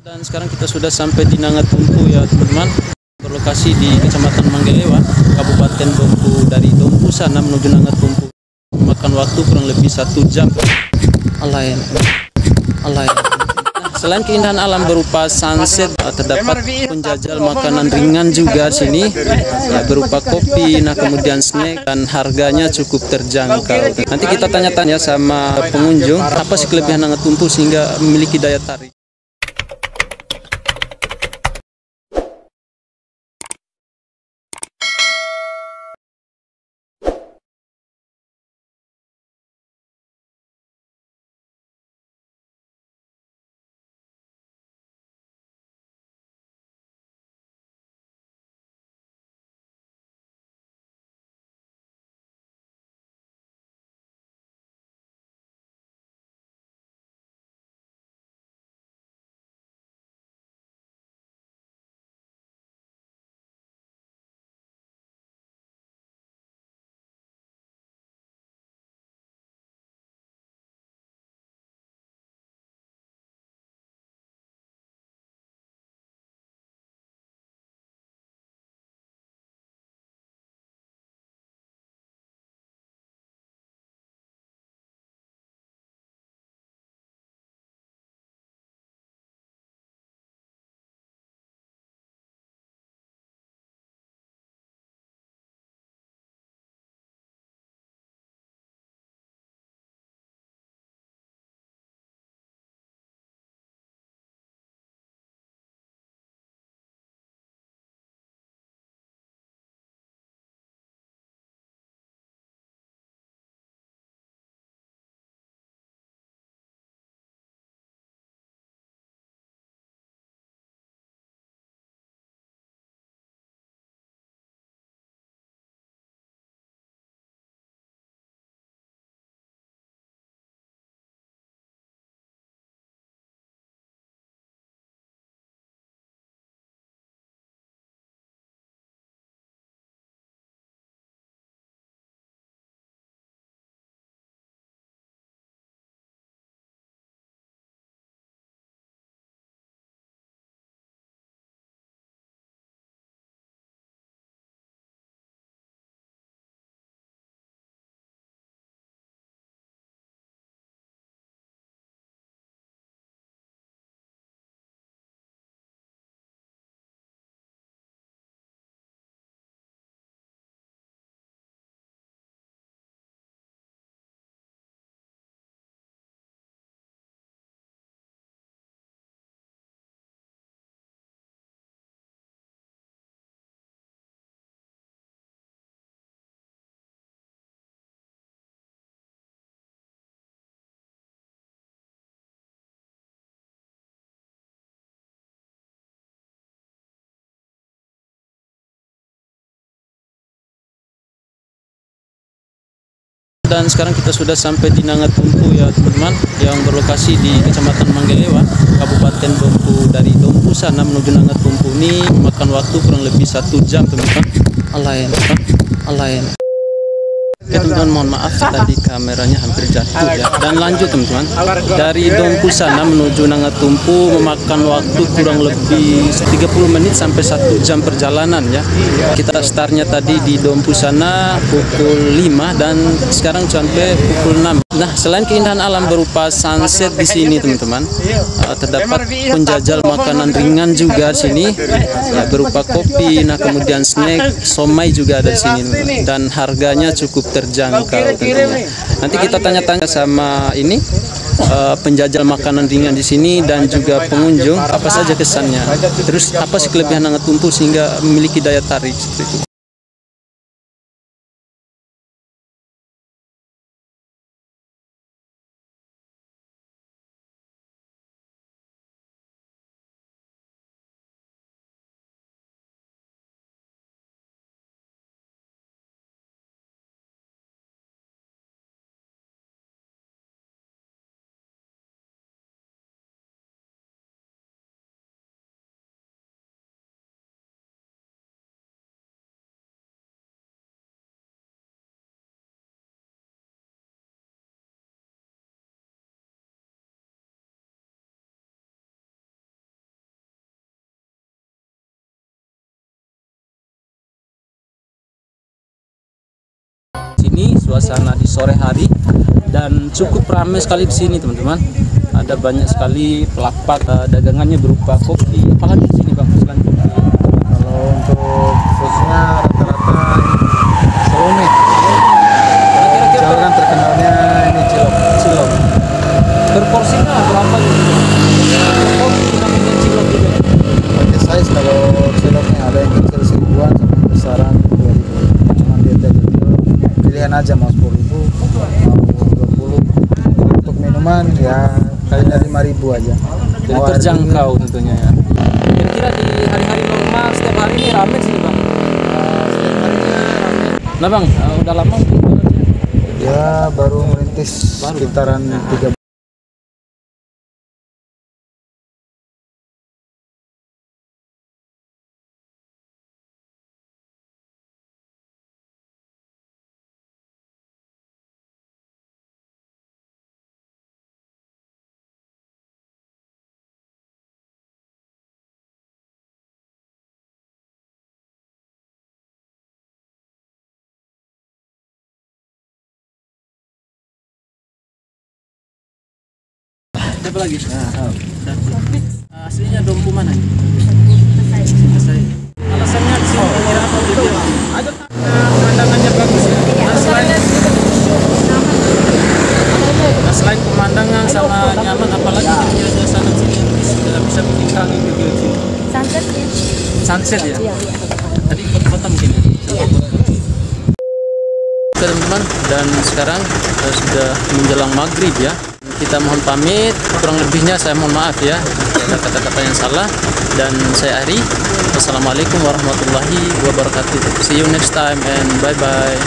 Dan sekarang kita sudah sampai di Nangatumpu ya teman-teman, berlokasi di Kecamatan Manggelewa, Kabupaten Dompu. Dari Dompu sana menuju Nangatumpu memakan waktu kurang lebih 1 jam. Alay. Nah, selain keindahan alam berupa sunset, terdapat penjajal makanan ringan juga sini, ya, berupa kopi, nah kemudian snack, dan harganya cukup terjangkau. Nanti kita tanya-tanya sama pengunjung apa sih kelebihan Nangatumpu sehingga memiliki daya tarik. Dan sekarang kita sudah sampai di Nangatumpu ya teman-teman, yang berlokasi di Kecamatan Manggelewa, Kabupaten Dompu. Dari Dompu sana menuju Nangatumpu ini memakan waktu kurang lebih 1 jam teman-teman. Alay. Oke teman-teman, mohon maaf tadi kameranya hampir jatuh ya. Dan lanjut teman-teman, dari Dompu sana menuju Nangatumpu memakan waktu kurang lebih 30 menit sampai 1 jam perjalanan ya. Kita startnya tadi di Dompu sana pukul 5 dan sekarang sampai pukul 6. Nah, selain keindahan alam berupa sunset di sini teman-teman, terdapat penjajal makanan ringan juga sini, ya, berupa kopi, nah kemudian snack, somai juga ada di sini teman-teman. Dan harganya cukup terjangkau tentunya. Nanti kita tanya-tanya sama ini penjajal makanan ringan di sini dan juga pengunjung apa saja kesannya. Terus apa sih kelebihan Nangatumpu sehingga memiliki daya tarik seperti itu. ini suasana di sore hari dan cukup ramai sekali di sini teman-teman. Ada banyak sekali pelapak dagangannya berupa kopi. Apalagi di sini Bang selain kopi? Kalau untuk khususnya rata-rata Selome. Kalau kan terkenalnya ini cilok. Cilok. Berporsinya berapa gitu? Kopi namanya cilok juga. Pakai size kalau ciloknya ada yang kecil 1000-an sampai yang besaran 2000. Cuma dia tadi pilihan aja mau 10.000 mau 20. Untuk minuman ya kalinya 5.000 aja. Jadi terjangkau tentunya ya. Kira-kira di hari-hari normal setiap hari ini ramai sih Bang. Setiap harinya rame. Nah Bang, udah lama mungkin jualannya? Ya baru merintis sekitaran 3 Ada apa lagi? Aslinya dompu mana? Selesai. Alasannya di sini kira apa gitu? Ada pemandangannya bagus ya. Nah, selain pemandangan sama nyaman, apalagi kira-kira suasana sini yang bisa bikin kangen gitu di sini. Sunset ya? Sunset ya? Iya. Tadi foto mungkin ya? Oke teman-teman, dan sekarang sudah menjelang maghrib ya. Kita mohon pamit, kurang lebihnya saya mohon maaf ya, ada kata-kata yang salah. Dan saya Ari, wassalamualaikum warahmatullahi wabarakatuh. See you next time and bye-bye.